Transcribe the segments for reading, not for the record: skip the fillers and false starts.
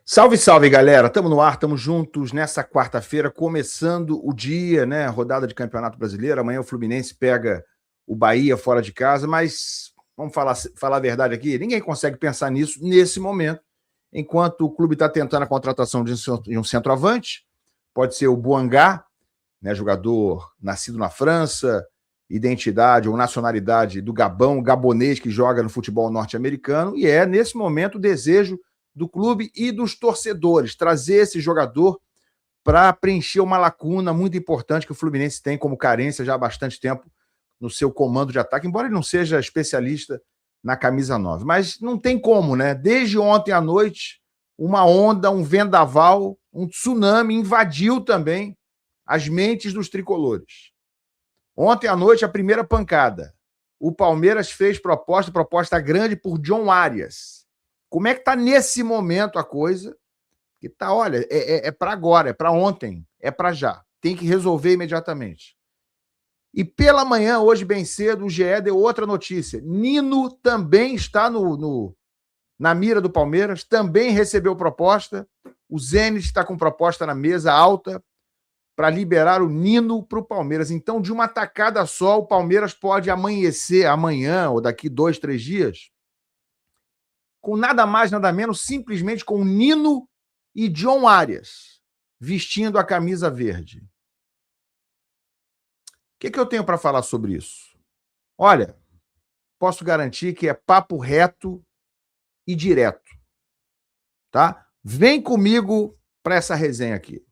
Salve, salve, galera. Estamos no ar, estamos juntos nessa quarta-feira, começando o dia, né? Rodada de Campeonato Brasileiro. Amanhã o Fluminense pega o Bahia fora de casa, mas vamos falar a verdade aqui: ninguém consegue pensar nisso nesse momento, enquanto o clube está tentando a contratação de um centroavante. Pode ser o Boangá, né? Jogador nascido na França, identidade ou nacionalidade do Gabão, gabonês que joga no futebol norte-americano, e é, nesse momento, o desejo do clube e dos torcedores, trazer esse jogador para preencher uma lacuna muito importante que o Fluminense tem como carência já há bastante tempo no seu comando de ataque, embora ele não seja especialista na camisa 9. Mas não tem como, né? Desde ontem à noite, uma onda, um vendaval, um tsunami invadiu também as mentes dos tricolores. Ontem à noite, a primeira pancada. O Palmeiras fez proposta grande por John Arias. Como é que está nesse momento a coisa? Que tá, olha, é para agora, é para ontem, é para já. Tem que resolver imediatamente. E pela manhã, hoje bem cedo, o GE deu outra notícia. Nino também está na mira do Palmeiras, também recebeu proposta. O Zenit está com proposta na mesa alta para liberar o Nino para o Palmeiras. Então, de uma tacada só, o Palmeiras pode amanhecer amanhã ou daqui 2, 3 dias com nada mais, nada menos, simplesmente com Nino e John Arias vestindo a camisa verde. O que eu tenho para falar sobre isso? Olha, posso garantir que é papo reto e direto, tá? Vem comigo para essa resenha aqui.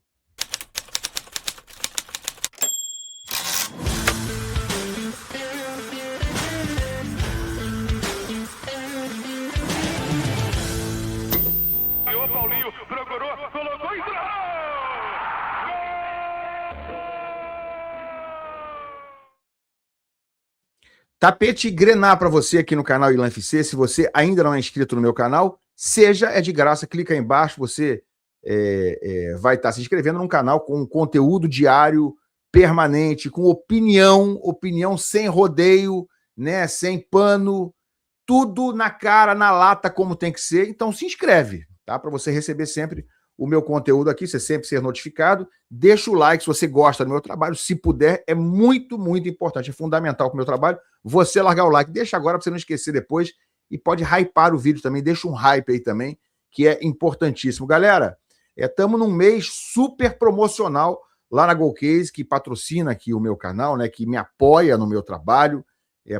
Tapete Grená para você aqui no canal Ilan FC. Se você ainda não é inscrito no meu canal, seja, é de graça, clica aí embaixo, você vai estar se inscrevendo num canal com conteúdo diário, permanente, com opinião sem rodeio, né, sem pano, tudo na cara, na lata, como tem que ser. Então se inscreve, tá? Para você receber sempre o meu conteúdo aqui, você sempre ser notificado. Deixa o like se você gosta do meu trabalho, se puder, é muito, muito importante, é fundamental para o meu trabalho, você largar o like. Deixa agora para você não esquecer depois e pode hypar o vídeo também, deixa um hype aí também, que é importantíssimo. Galera, estamos num mês super promocional lá na Golcase, que patrocina aqui o meu canal, né, que me apoia no meu trabalho,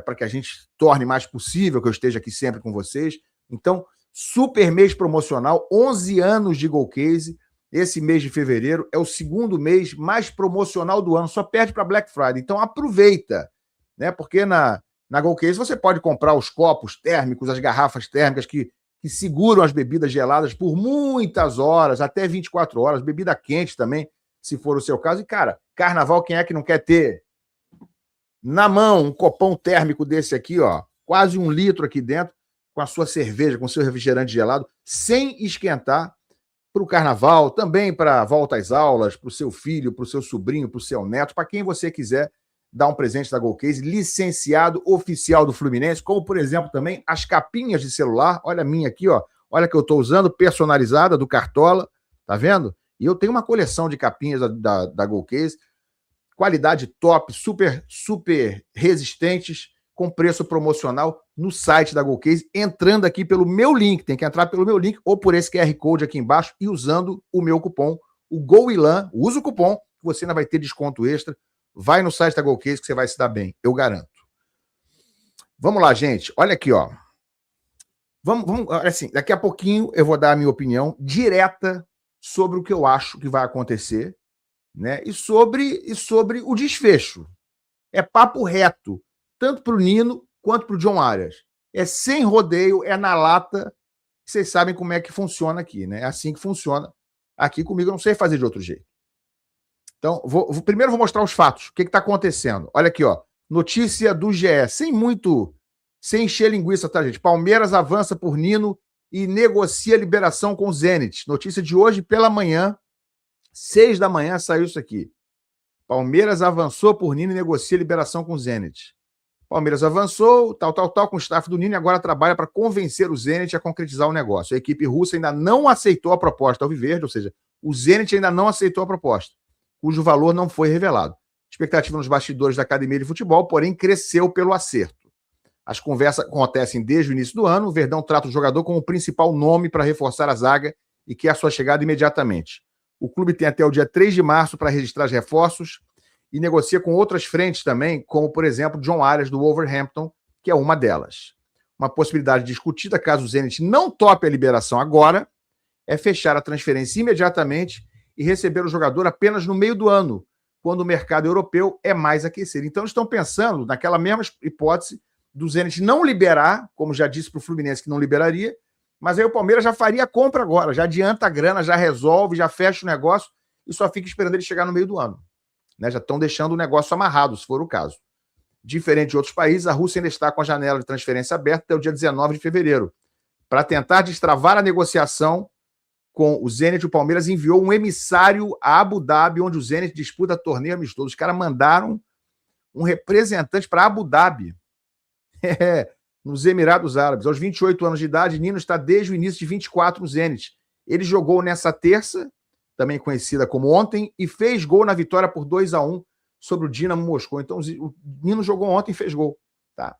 para que a gente torne mais possível que eu esteja aqui sempre com vocês. Então, super mês promocional, 11 anos de Golcase. Esse mês de fevereiro é o segundo mês mais promocional do ano, só perde para Black Friday. Então aproveita, né? Porque na Golcase você pode comprar os copos térmicos, as garrafas térmicas que seguram as bebidas geladas por muitas horas, até 24 horas, bebida quente também, se for o seu caso. E, cara, carnaval, quem é que não quer ter na mão um copão térmico desse aqui, ó, quase 1 litro aqui dentro, com a sua cerveja, com o seu refrigerante gelado, sem esquentar, para o carnaval, também para a volta às aulas, para o seu filho, para o seu sobrinho, para o seu neto, para quem você quiser dar um presente da Golcase, licenciado oficial do Fluminense, como, por exemplo, também as capinhas de celular. Olha a minha aqui, ó. Olha que eu estou usando, personalizada, do Cartola, tá vendo? E eu tenho uma coleção de capinhas da Golcase, qualidade top, super, super resistentes, com preço promocional no site da Golcase, entrando aqui pelo meu link, tem que entrar pelo meu link ou por esse QR Code aqui embaixo e usando o meu cupom, o GOILAN, usa o cupom, você ainda vai ter desconto extra, vai no site da Golcase que você vai se dar bem, eu garanto. Vamos lá, gente, olha aqui, ó. Vamos, assim, daqui a pouquinho eu vou dar a minha opinião direta sobre o que eu acho que vai acontecer, né, e sobre o desfecho. É papo reto, tanto para o Nino quanto para o John Arias. É sem rodeio, é na lata. Vocês sabem como é que funciona aqui, né? É assim que funciona aqui comigo. Eu não sei fazer de outro jeito. Então, primeiro vou mostrar os fatos. O que está acontecendo? Olha aqui, ó. Notícia do GE. Sem encher linguiça, tá, gente? Palmeiras avança por Nino e negocia liberação com o Zenit. Notícia de hoje pela manhã, 6 da manhã, saiu isso aqui. Palmeiras avançou por Nino e negocia liberação com o Zenit. Palmeiras avançou, tal, com o staff do Nino e agora trabalha para convencer o Zenit a concretizar o negócio. A equipe russa ainda não aceitou a proposta alviverde, ou seja, o Zenit ainda não aceitou a proposta, cujo valor não foi revelado. Expectativa nos bastidores da academia de futebol, porém cresceu pelo acerto. As conversas acontecem desde o início do ano, o Verdão trata o jogador como o principal nome para reforçar a zaga e quer a sua chegada imediatamente. O clube tem até o dia 3 de março para registrar os reforços e negocia com outras frentes também, como, por exemplo, John Arias, do Wolverhampton, que é uma delas. Uma possibilidade discutida, caso o Zenit não tope a liberação agora, é fechar a transferência imediatamente e receber o jogador apenas no meio do ano, quando o mercado europeu é mais aquecido. Então, estão pensando naquela mesma hipótese do Zenit não liberar, como já disse para o Fluminense que não liberaria, mas aí o Palmeiras já faria a compra agora, já adianta a grana, já resolve, já fecha o negócio e só fica esperando ele chegar no meio do ano. Né? Já estão deixando o negócio amarrado, se for o caso. Diferente de outros países, a Rússia ainda está com a janela de transferência aberta até o dia 19 de fevereiro. Para tentar destravar a negociação com o Zenit, o Palmeiras enviou um emissário a Abu Dhabi, onde o Zenit disputa torneio amistoso. Os caras mandaram um representante para Abu Dhabi, nos Emirados Árabes. Aos 28 anos de idade, Nino está desde o início de 24 no Zenit. Ele jogou nessa terça, também conhecida como ontem, e fez gol na vitória por 2-1 sobre o Dinamo Moscou. Então, o Nino jogou ontem e fez gol. Tá?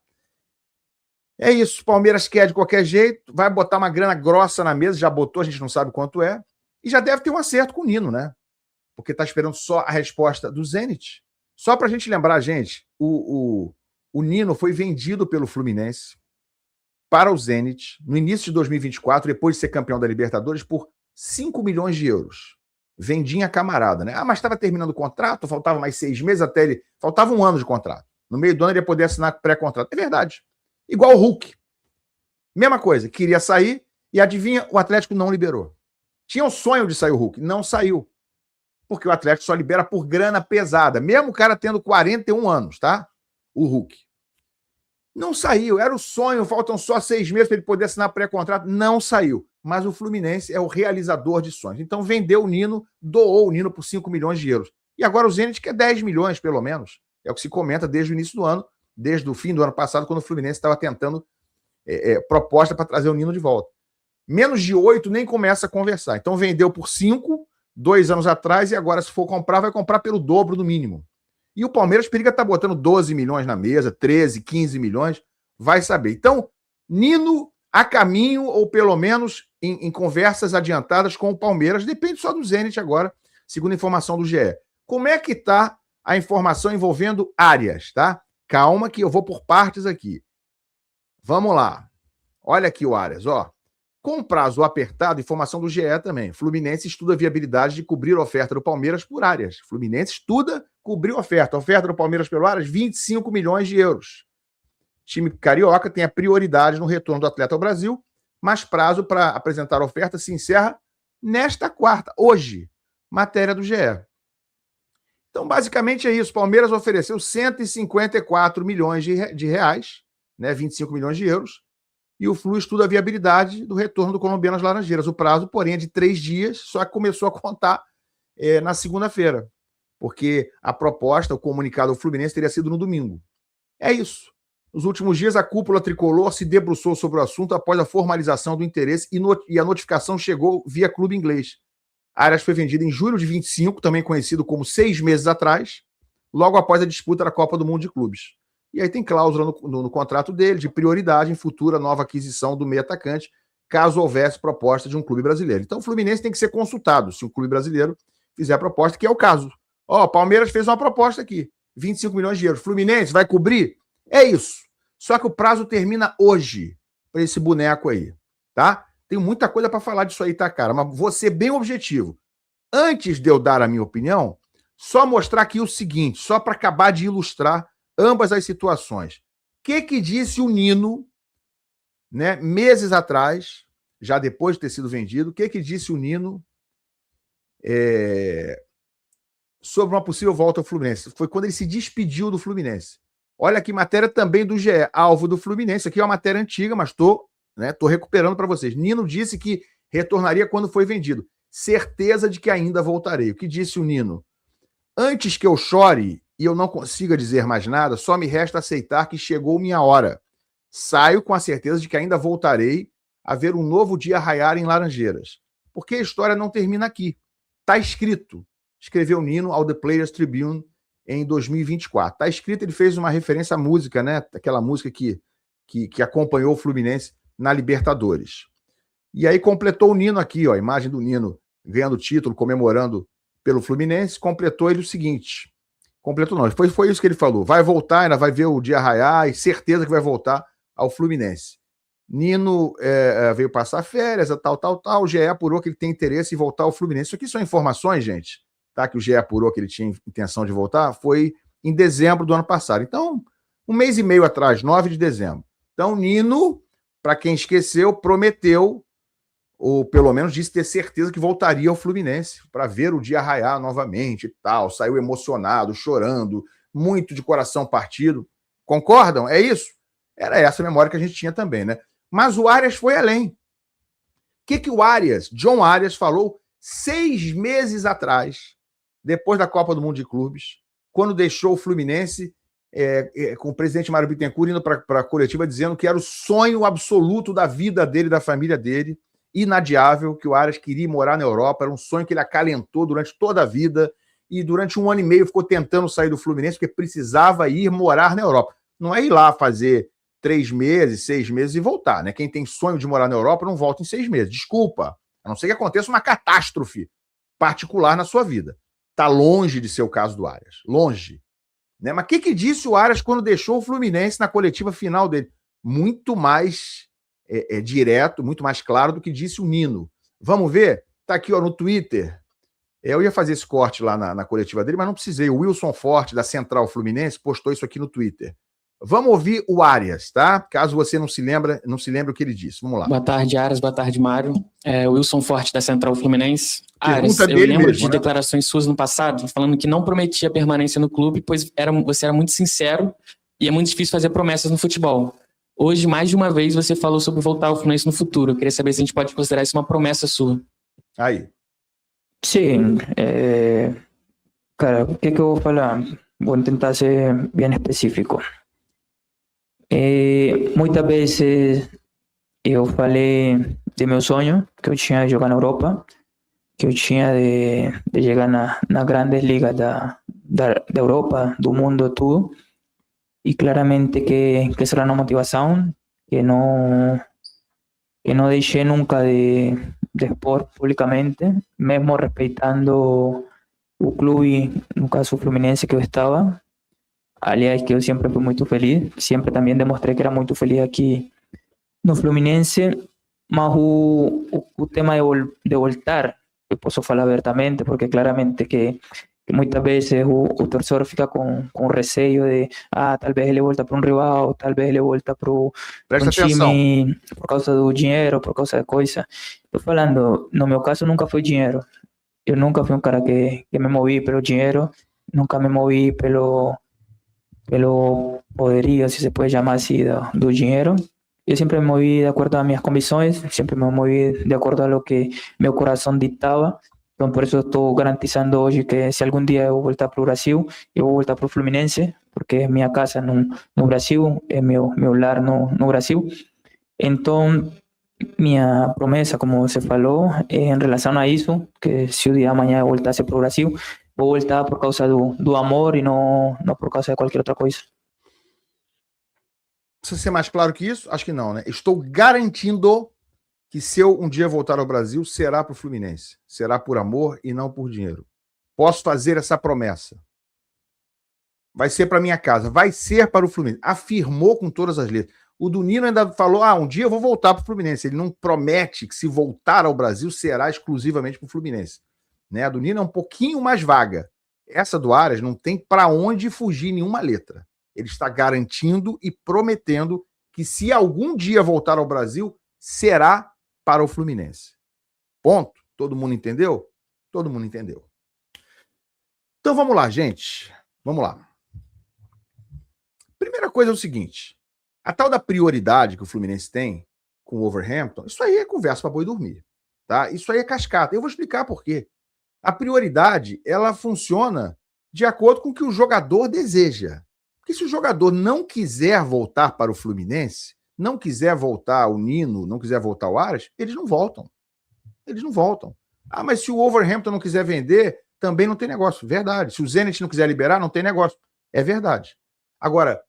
É isso. O Palmeiras quer de qualquer jeito, vai botar uma grana grossa na mesa, já botou, a gente não sabe quanto é, e já deve ter um acerto com o Nino, né? Porque está esperando só a resposta do Zenit. Só para a gente lembrar, gente, o Nino foi vendido pelo Fluminense para o Zenit no início de 2024, depois de ser campeão da Libertadores, por 5 milhões de euros. Vendinha camarada, né? Ah, mas estava terminando o contrato, faltava mais 6 meses até ele... Faltava 1 ano de contrato. No meio do ano ele ia poder assinar pré-contrato. É verdade. Igual o Hulk. Mesma coisa, queria sair e adivinha, o Atlético não liberou. Tinha o sonho de sair o Hulk, não saiu. Porque o Atlético só libera por grana pesada, mesmo o cara tendo 41 anos, tá? O Hulk. Não saiu, era o sonho, faltam só 6 meses para ele poder assinar pré-contrato, não saiu. Mas o Fluminense é o realizador de sonhos. Então vendeu o Nino, doou o Nino por 5 milhões de euros. E agora o Zenit quer 10 milhões, pelo menos. É o que se comenta desde o início do ano, desde o fim do ano passado, quando o Fluminense estava tentando proposta para trazer o Nino de volta. Menos de 8 nem começa a conversar. Então vendeu por 5, 2 anos atrás, e agora, se for comprar, vai comprar pelo dobro do mínimo. E o Palmeiras periga estar botando 12 milhões na mesa, 13, 15 milhões, vai saber. Então, Nino a caminho, ou pelo menos em conversas adiantadas com o Palmeiras, depende só do Zenit agora, segundo a informação do GE. Como é que está a informação envolvendo Arias, tá? Calma que eu vou por partes aqui. Vamos lá. Olha aqui o Arias, ó. Com prazo apertado, informação do GE também. Fluminense estuda a viabilidade de cobrir a oferta do Palmeiras por Arias. Fluminense estuda cobrir a oferta. A oferta do Palmeiras pelo Arias, 25 milhões de euros. O time carioca tem a prioridade no retorno do atleta ao Brasil, mas prazo para apresentar a oferta se encerra nesta quarta, hoje. Matéria do GE. Então, basicamente é isso. O Palmeiras ofereceu 154 milhões de reais, né, 25 milhões de euros, e o Flu estuda a viabilidade do retorno do colombiano às Laranjeiras. O prazo, porém, é de 3 dias, só que começou a contar na segunda-feira, porque a proposta, o comunicado ao Fluminense teria sido no domingo. É isso. Nos últimos dias, a cúpula tricolor se debruçou sobre o assunto após a formalização do interesse e a notificação chegou via clube inglês. Arias foi vendido em julho de 25, também conhecido como 6 meses atrás, logo após a disputa da Copa do Mundo de Clubes. E aí tem cláusula no contrato dele de prioridade em futura nova aquisição do meio atacante, caso houvesse proposta de um clube brasileiro. Então o Fluminense tem que ser consultado se o clube brasileiro fizer a proposta, que é o caso. Ó, Palmeiras fez uma proposta aqui, 25 milhões de euros. Fluminense vai cobrir? É isso. Só que o prazo termina hoje para esse boneco aí, tá? Tem muita coisa para falar disso aí, tá, cara? Mas vou ser bem objetivo. Antes de eu dar a minha opinião, só mostrar aqui o seguinte, só para acabar de ilustrar ambas as situações. O que disse o Nino, né, meses atrás, já depois de ter sido vendido, o que disse o Nino sobre uma possível volta ao Fluminense? Foi quando ele se despediu do Fluminense. Olha aqui, matéria também do GE, alvo do Fluminense. Aqui é uma matéria antiga, mas estou recuperando para vocês. Nino disse que retornaria quando foi vendido. Certeza de que ainda voltarei. O que disse o Nino? Antes que eu chore e eu não consiga dizer mais nada, só me resta aceitar que chegou minha hora. Saio com a certeza de que ainda voltarei a ver um novo dia raiar em Laranjeiras. Porque a história não termina aqui. Está escrito, escreveu Nino ao The Players Tribune em 2024. Está escrito, ele fez uma referência à música, né? Aquela música que acompanhou o Fluminense na Libertadores. E aí completou o Nino aqui, ó, a imagem do Nino ganhando o título, comemorando pelo Fluminense, completou ele o seguinte. Completou não, foi isso que ele falou. Vai voltar, ainda vai ver o dia raiar e certeza que vai voltar ao Fluminense. Nino veio passar férias, tal. O GE apurou que ele tem interesse em voltar ao Fluminense. Isso aqui são informações, gente, tá? Que o GE apurou que ele tinha intenção de voltar, foi em dezembro do ano passado. Então, um mês e meio atrás, 9 de dezembro. Então, Nino, para quem esqueceu, prometeu, ou pelo menos disse ter certeza que voltaria ao Fluminense para ver o dia raiar novamente e tal. Saiu emocionado, chorando, muito de coração partido. Concordam? É isso? Era essa a memória que a gente tinha também, né? Mas o Arias foi além. O que o Arias, John Arias, falou 6 meses atrás, depois da Copa do Mundo de Clubes, quando deixou o Fluminense com o presidente Mário Bittencourt indo para a coletiva dizendo que era o sonho absoluto da vida dele, da família dele, inadiável, que o Arias queria morar na Europa, era um sonho que ele acalentou durante toda a vida e durante 1 ano e meio ficou tentando sair do Fluminense porque precisava ir morar na Europa. Não é ir lá fazer 3 meses, 6 meses e voltar, né? Quem tem sonho de morar na Europa não volta em 6 meses. Desculpa. A não ser que aconteça uma catástrofe particular na sua vida. Está longe de ser o caso do Arias. Longe. Né? Mas o que disse o Arias quando deixou o Fluminense na coletiva final dele? Muito mais direto, muito mais claro do que disse o Nino. Vamos ver? Está aqui ó, no Twitter. Eu ia fazer esse corte lá na coletiva dele, mas não precisei. O Wilson Forte, da Central Fluminense, postou isso aqui no Twitter. Vamos ouvir o Arias, tá? Caso você não se lembre o que ele disse. Vamos lá. Boa tarde, Arias. Boa tarde, Mário. Wilson Forte, da Central Fluminense. Arias, eu lembro de declarações suas no passado, falando que não prometia permanência no clube, pois você era muito sincero e é muito difícil fazer promessas no futebol. Hoje, mais de uma vez, você falou sobre voltar ao Fluminense no futuro. Eu queria saber se a gente pode considerar isso uma promessa sua. Aí. Sim. Cara, o que eu vou falar? Vou tentar ser bem específico. Muitas vezes eu falei de meu sonho, que eu tinha de jogar na Europa, que eu tinha de chegar na grandes ligas da Europa, do mundo, tudo. E claramente que essa era uma motivação que não deixei nunca de expor publicamente, mesmo respeitando o clube, no caso o Fluminense que eu estava. Aliás, que eu sempre fui muito feliz, sempre também demonstrei que era muito feliz aqui no Fluminense, mas o tema de voltar, eu posso falar abertamente, porque claramente que muitas vezes o torcedor fica com receio de talvez ele volta para um rival, talvez ele volta para um time por causa do dinheiro, por causa de coisa. Estou falando, no meu caso nunca foi dinheiro. Eu nunca fui um cara que me movi pelo dinheiro, nunca me movi pelo poderio, si se puede llamar así, do dinero. Yo siempre me moví de acuerdo a mis convicciones, siempre me moví de acuerdo a lo que mi corazón dictaba. Então, por isso, estou garantizando hoje que se algum dia eu voltar para o Brasil, eu vou voltar para o Fluminense, porque é minha casa no Brasil, é meu lar no Brasil. Então, minha promessa, como você falou, é em relação a isso, que se o dia de amanhã eu voltasse para o Brasil, vou voltar por causa do amor e não por causa de qualquer outra coisa. Precisa ser mais claro que isso? Acho que não, né? Estou garantindo que se eu um dia voltar ao Brasil, será para o Fluminense. Será por amor e não por dinheiro. Posso fazer essa promessa. Vai ser para minha casa. Vai ser para o Fluminense. Afirmou com todas as letras. O do Nino ainda falou, um dia eu vou voltar para o Fluminense. Ele não promete que se voltar ao Brasil, será exclusivamente para o Fluminense. Né? A do Nino é um pouquinho mais vaga. Essa do Arias não tem para onde fugir nenhuma letra. Ele está garantindo e prometendo que se algum dia voltar ao Brasil, será para o Fluminense. Ponto. Todo mundo entendeu? Todo mundo entendeu. Então vamos lá, gente. Vamos lá. Primeira coisa é o seguinte. A tal da prioridade que o Fluminense tem com o Wolverhampton, isso aí é conversa para boi dormir. Tá? Isso aí é cascata. Eu vou explicar por quê. A prioridade, ela funciona de acordo com o que o jogador deseja. Porque se o jogador não quiser voltar para o Fluminense, não quiser voltar o Nino, não quiser voltar o Aras, eles não voltam. Eles não voltam. Ah, mas se o Wolverhampton não quiser vender, também não tem negócio. Verdade. Se o Zenit não quiser liberar, não tem negócio. É verdade. Agora,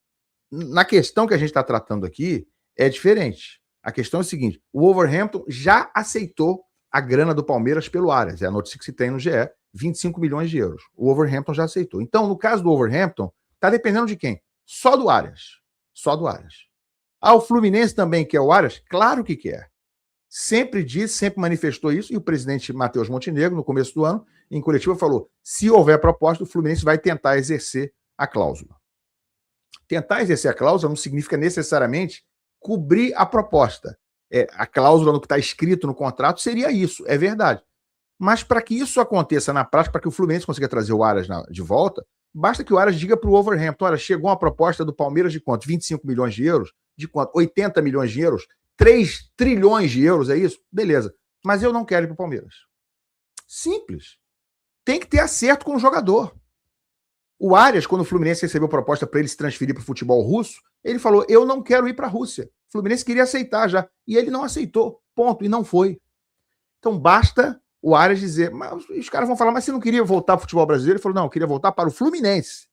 na questão que a gente está tratando aqui, é diferente. A questão é a seguinte: o Wolverhampton já aceitou a grana do Palmeiras pelo Aras. É a notícia que se tem no GE, 25 milhões de euros. O Wolverhampton já aceitou. Então, no caso do Wolverhampton, está dependendo de quem? Só do Aras. Só do Aras. Ah, o Fluminense também quer o Aras? Claro que quer. Sempre disse, sempre manifestou isso, e o presidente Matheus Montenegro, no começo do ano, em coletiva, falou: se houver proposta, o Fluminense vai tentar exercer a cláusula. Tentar exercer a cláusula não significa necessariamente cobrir a proposta. A cláusula no que está escrito no contrato seria isso, é verdade. Mas para que isso aconteça na prática, para que o Fluminense consiga trazer o Aras de volta, basta que o Aras diga para o Wolverhampton: olha, chegou uma proposta do Palmeiras de quanto? 25 milhões de euros? De quanto? 80 milhões de euros? 3 trilhões de euros, é isso? Beleza. Mas eu não quero ir para o Palmeiras. Simples. Tem que ter acerto com o jogador. O Arias, quando o Fluminense recebeu proposta para ele se transferir para o futebol russo, ele falou: eu não quero ir para a Rússia. O Fluminense queria aceitar já. E ele não aceitou. Ponto. E não foi. Então basta o Arias dizer... Mas os caras vão falar: mas você não queria voltar para o futebol brasileiro? Ele falou: não, eu queria voltar para o Fluminense.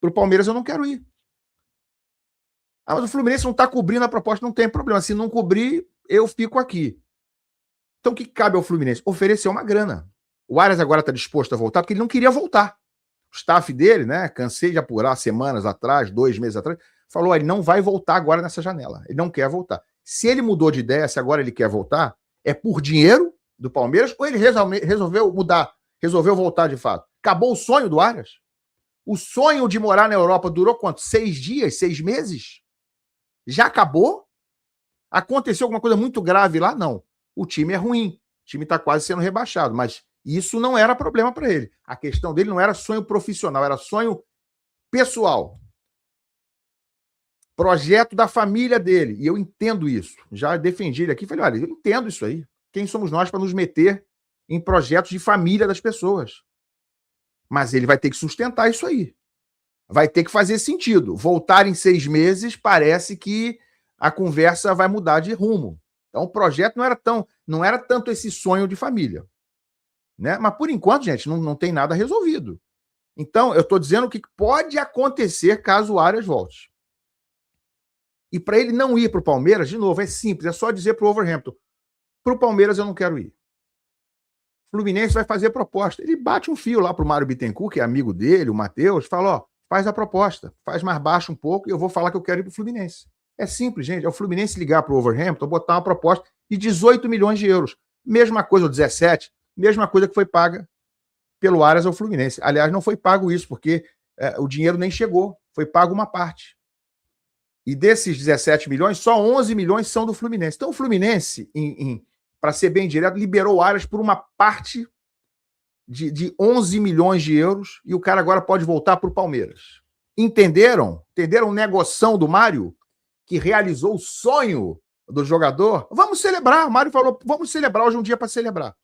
Para o Palmeiras eu não quero ir. Ah, mas o Fluminense não está cobrindo a proposta. Não tem problema. Se não cobrir, eu fico aqui. Então o que cabe ao Fluminense? Oferecer uma grana. O Arias agora está disposto a voltar porque ele não queria voltar. O staff dele, né, cansei de apurar semanas atrás, 2 meses atrás, falou: ele não vai voltar agora nessa janela. Ele não quer voltar. Se ele mudou de ideia, se agora ele quer voltar, é por dinheiro do Palmeiras ou ele resolveu mudar, resolveu voltar de fato? Acabou o sonho do Arias? O sonho de morar na Europa durou quanto? 6 dias, 6 meses? Já acabou? Aconteceu alguma coisa muito grave lá? Não. O time é ruim. O time está quase sendo rebaixado, mas isso não era problema para ele. A questão dele não era sonho profissional, era sonho pessoal. Projeto da família dele. E eu entendo isso. Já defendi ele aqui. Falei: olha, eu entendo isso aí. Quem somos nós para nos meter em projetos de família das pessoas? Mas ele vai ter que sustentar isso aí. Vai ter que fazer sentido. Voltar em 6 meses, parece que a conversa vai mudar de rumo. Então o projeto não era tanto esse sonho de família. Né? Mas, por enquanto, gente, não tem nada resolvido. Então, eu estou dizendo o que pode acontecer caso o Arias volte. E para ele não ir para o Palmeiras, de novo, é simples, é só dizer para o Wolverhampton: para o Palmeiras eu não quero ir. O Fluminense vai fazer proposta. Ele bate um fio lá para o Mário Bittencourt, que é amigo dele, o Matheus, fala: ó, faz a proposta, faz mais baixo um pouco e eu vou falar que eu quero ir para o Fluminense. É simples, gente. É o Fluminense ligar para o Wolverhampton, botar uma proposta de 18 milhões de euros. Mesma coisa, ou 17, mesma coisa que foi paga pelo Aras ao Fluminense. Aliás, não foi pago isso, porque o dinheiro nem chegou. Foi pago uma parte. E desses 17 milhões, só 11 milhões são do Fluminense. Então o Fluminense, para ser bem direto, liberou o Aras por uma parte de 11 milhões de euros e o cara agora pode voltar para o Palmeiras. Entenderam? Entenderam a negociação do Mário, que realizou o sonho do jogador? Vamos celebrar. O Mário falou: vamos celebrar. Hoje é um dia para celebrar.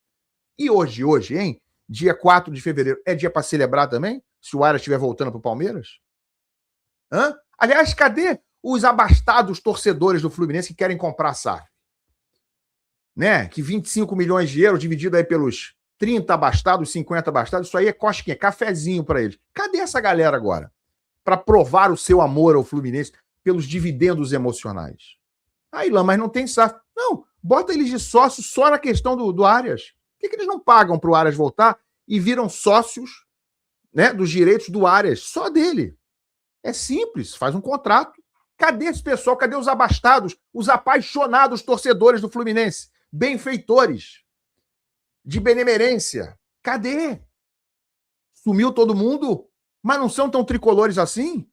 E hoje, hein? Dia 4 de fevereiro, é dia para celebrar também? Se o Aras estiver voltando para o Palmeiras? Hã? Aliás, cadê os abastados torcedores do Fluminense que querem comprar a SAF? Né? Que 25 milhões de euros dividido aí pelos 30 abastados, 50 abastados, isso aí é cosquinha, cafezinho para eles. Cadê essa galera agora? Para provar o seu amor ao Fluminense pelos dividendos emocionais. Aí, Ilan, mas não tem SAF. Não, bota eles de sócio só na questão do Arias. Por que eles não pagam para o Arias voltar e viram sócios, né, dos direitos do Arias, só dele? É simples, faz um contrato. Cadê esse pessoal? Cadê os abastados, os apaixonados torcedores do Fluminense? Benfeitores, de benemerência. Cadê? Sumiu todo mundo? Mas não são tão tricolores assim?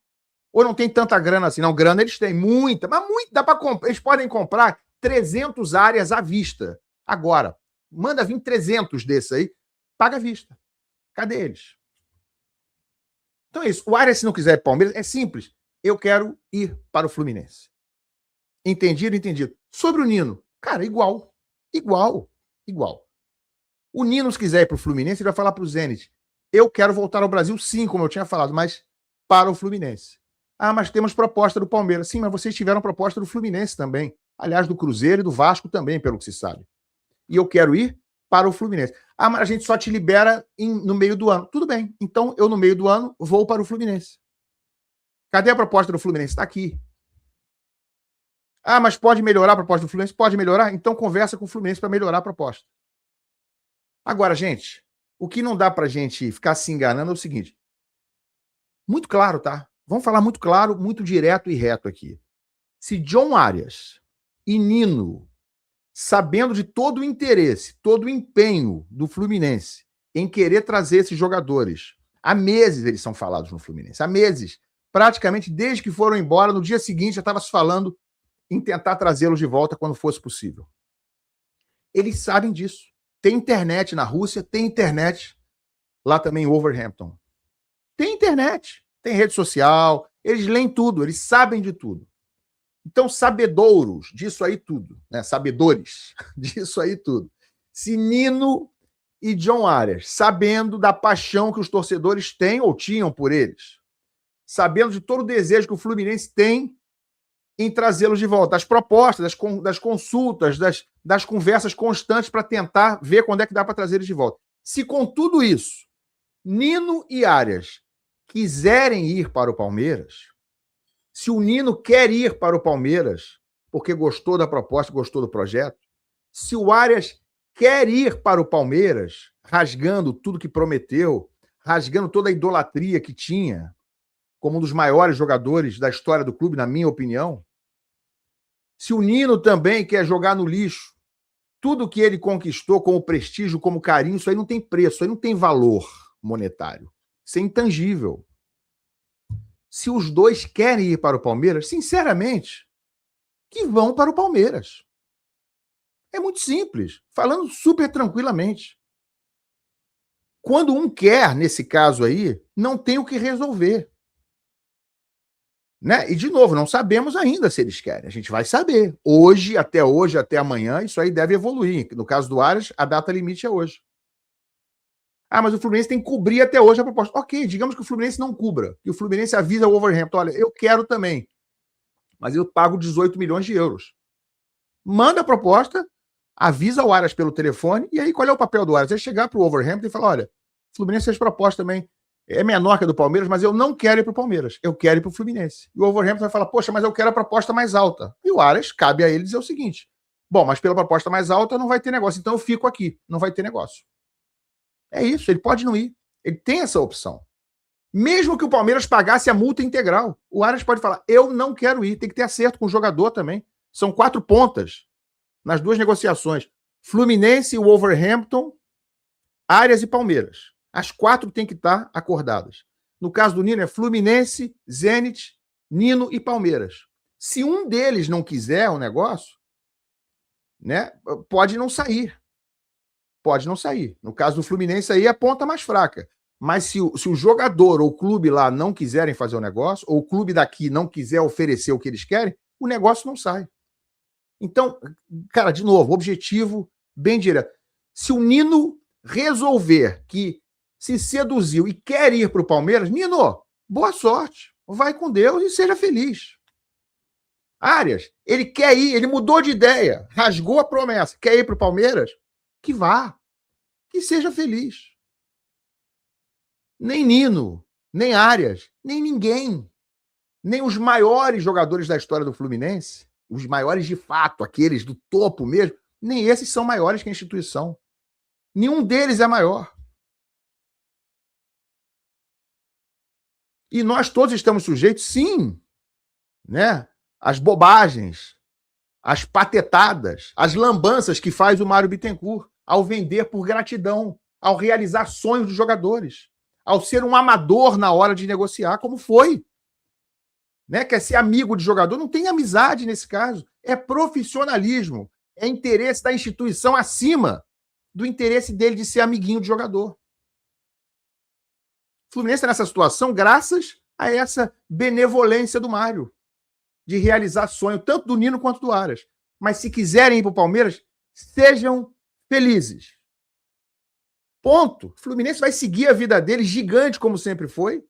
Ou não tem tanta grana assim? Não, grana eles têm, muita, mas muito, dá para comprar. Eles podem comprar 300 áreas à vista. Agora, manda vir 300 desses aí, paga à vista. Cadê eles? Então é isso. O Arias, se não quiser ir para o Palmeiras, é simples. Eu quero ir para o Fluminense. Entendido? Entendido. Sobre o Nino, cara, igual. O Nino, se quiser ir para o Fluminense, ele vai falar para o Zenit: Eu quero voltar ao Brasil, sim, como eu tinha falado, mas para o Fluminense. Mas temos proposta do Palmeiras. Sim, mas vocês tiveram proposta do Fluminense também. Aliás, do Cruzeiro e do Vasco também, pelo que se sabe. E eu quero ir para o Fluminense. Mas a gente só te libera no meio do ano. Tudo bem. Então, eu no meio do ano vou para o Fluminense. Cadê a proposta do Fluminense? Está aqui. Mas pode melhorar a proposta do Fluminense? Pode melhorar? Então conversa com o Fluminense para melhorar a proposta. Agora, gente, o que não dá para a gente ficar se enganando é o seguinte. Muito claro, tá? Vamos falar muito claro, muito direto e reto aqui. Se John Arias e Nino, sabendo de todo o interesse, todo o empenho do Fluminense em querer trazer esses jogadores, há meses eles são falados no Fluminense, há meses, praticamente desde que foram embora, no dia seguinte já estava se falando em tentar trazê-los de volta quando fosse possível. Eles sabem disso. Tem internet na Rússia, tem internet lá também em Wolverhampton. Tem internet, tem rede social, eles leem tudo, eles sabem de tudo. Então, sabedouros disso aí tudo, né? Sabedores disso aí tudo. Se Nino e John Arias, sabendo da paixão que os torcedores têm ou tinham por eles, sabendo de todo o desejo que o Fluminense tem em trazê-los de volta, das propostas, das consultas, das conversas constantes para tentar ver quando é que dá para trazer eles de volta. Se com tudo isso, Nino e Arias quiserem ir para o Palmeiras, se o Nino quer ir para o Palmeiras porque gostou da proposta, gostou do projeto, se o Arias quer ir para o Palmeiras, rasgando tudo que prometeu, rasgando toda a idolatria que tinha, como um dos maiores jogadores da história do clube, na minha opinião, se o Nino também quer jogar no lixo tudo que ele conquistou como prestígio, como carinho, isso aí não tem preço, isso aí não tem valor monetário. Isso é intangível. Se os dois querem ir para o Palmeiras, sinceramente, que vão para o Palmeiras. É muito simples, falando super tranquilamente. Quando um quer, nesse caso aí, não tem o que resolver. Né? E, de novo, não sabemos ainda se eles querem. A gente vai saber. Hoje, até amanhã, isso aí deve evoluir. No caso do Arias, a data limite é hoje. Mas o Fluminense tem que cobrir até hoje a proposta. Ok, digamos que o Fluminense não cubra. E o Fluminense avisa o Wolverhampton, olha, eu quero também, mas eu pago 18 milhões de euros. Manda a proposta, avisa o Arias pelo telefone, e aí qual é o papel do Arias? É chegar para o Wolverhampton e falar, olha, o Fluminense fez proposta também, é menor que a do Palmeiras, mas eu não quero ir para o Palmeiras, eu quero ir para o Fluminense. E o Wolverhampton vai falar, poxa, mas eu quero a proposta mais alta. E o Arias, cabe a ele dizer o seguinte, bom, mas pela proposta mais alta não vai ter negócio, então eu fico aqui, não vai ter negócio. É isso, ele pode não ir. Ele tem essa opção. Mesmo que o Palmeiras pagasse a multa integral, o Arias pode falar, eu não quero ir, tem que ter acerto com o jogador também. São 4 pontas nas duas negociações. Fluminense, Wolverhampton, Arias e Palmeiras. As 4 têm que estar acordadas. No caso do Nino é Fluminense, Zenit, Nino e Palmeiras. Se um deles não quiser o negócio, né, pode não sair. Pode não sair. No caso do Fluminense, aí é a ponta mais fraca. Mas se o jogador ou o clube lá não quiserem fazer o negócio, ou o clube daqui não quiser oferecer o que eles querem, o negócio não sai. Então, cara, de novo, objetivo bem direto. Se o Nino resolver que se seduziu e quer ir para o Palmeiras, Nino, boa sorte. Vai com Deus e seja feliz. Arias, ele quer ir, ele mudou de ideia, rasgou a promessa, quer ir para o Palmeiras? Que vá, que seja feliz. Nem Nino, nem Arias, nem ninguém, nem os maiores jogadores da história do Fluminense, os maiores de fato, aqueles do topo mesmo, nem esses são maiores que a instituição. Nenhum deles é maior. E nós todos estamos sujeitos, sim, né, às bobagens, às patetadas, às lambanças que faz o Mário Bittencourt ao vender por gratidão, ao realizar sonhos dos jogadores, ao ser um amador na hora de negociar, como foi. Né? Quer ser amigo de jogador, não tem amizade nesse caso. É profissionalismo, é interesse da instituição acima do interesse dele de ser amiguinho de jogador. O Fluminense está nessa situação graças a essa benevolência do Mário, de realizar sonho, tanto do Nino quanto do Arias. Mas se quiserem ir para o Palmeiras, sejam felizes. Ponto. O Fluminense vai seguir a vida dele gigante, como sempre foi,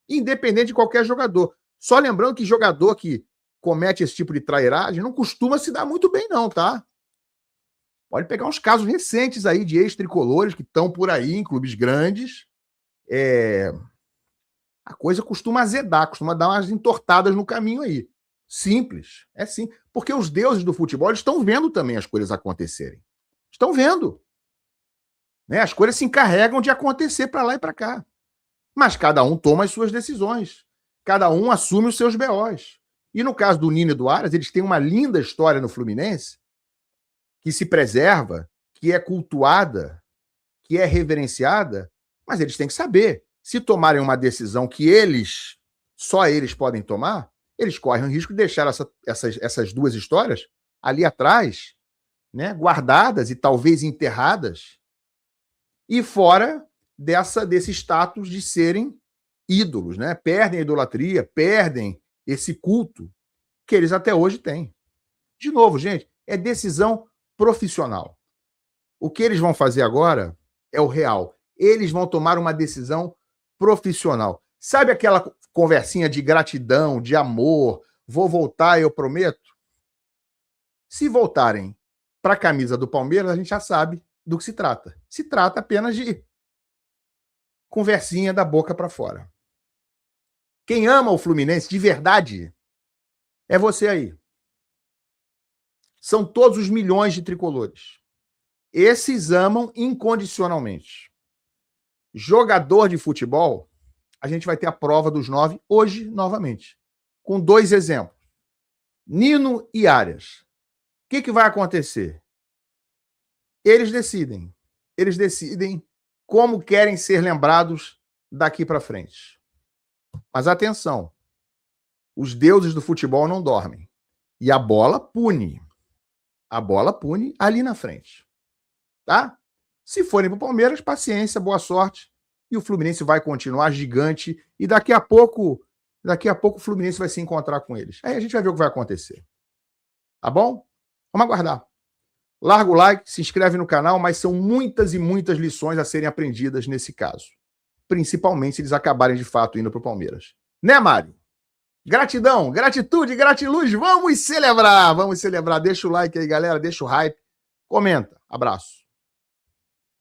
independente de qualquer jogador. Só lembrando que jogador que comete esse tipo de trairagem não costuma se dar muito bem, não, tá? Pode pegar uns casos recentes aí de ex-tricolores que estão por aí em clubes grandes. A coisa costuma azedar, costuma dar umas entortadas no caminho aí. Simples, é sim. Porque os deuses do futebol estão vendo também as coisas acontecerem. Estão vendo. Né? As coisas se encarregam de acontecer para lá e para cá. Mas cada um toma as suas decisões. Cada um assume os seus BOs. E no caso do Nino e do Aras, eles têm uma linda história no Fluminense que se preserva, que é cultuada, que é reverenciada, mas eles têm que saber. Se tomarem uma decisão que só eles podem tomar, eles correm o risco de deixar essas duas histórias ali atrás, né, guardadas e talvez enterradas, e fora desse status de serem ídolos, né? Perdem a idolatria, perdem esse culto que eles até hoje têm. De novo, gente, é decisão profissional. O que eles vão fazer agora é o real. Eles vão tomar uma decisão profissional. Sabe aquela conversinha de gratidão, de amor, vou voltar, eu prometo? Se voltarem para a camisa do Palmeiras, a gente já sabe do que se trata. Se trata apenas de conversinha da boca para fora. Quem ama o Fluminense de verdade é você aí. São todos os milhões de tricolores. Esses amam incondicionalmente. Jogador de futebol, a gente vai ter a prova dos 9 hoje, novamente. Com 2 exemplos. Nino e Arias. O que vai acontecer? Eles decidem. Eles decidem como querem ser lembrados daqui para frente. Mas atenção, os deuses do futebol não dormem. E a bola pune. A bola pune ali na frente. Tá? Se forem para o Palmeiras, paciência, boa sorte. E o Fluminense vai continuar gigante. E daqui a pouco o Fluminense vai se encontrar com eles. Aí a gente vai ver o que vai acontecer. Tá bom? Vamos aguardar. Larga o like, se inscreve no canal, mas são muitas e muitas lições a serem aprendidas nesse caso. Principalmente se eles acabarem de fato indo para o Palmeiras. Né, Mário? Gratidão, gratitude, gratiluz, vamos celebrar. Deixa o like aí, galera, deixa o hype, comenta. Abraço.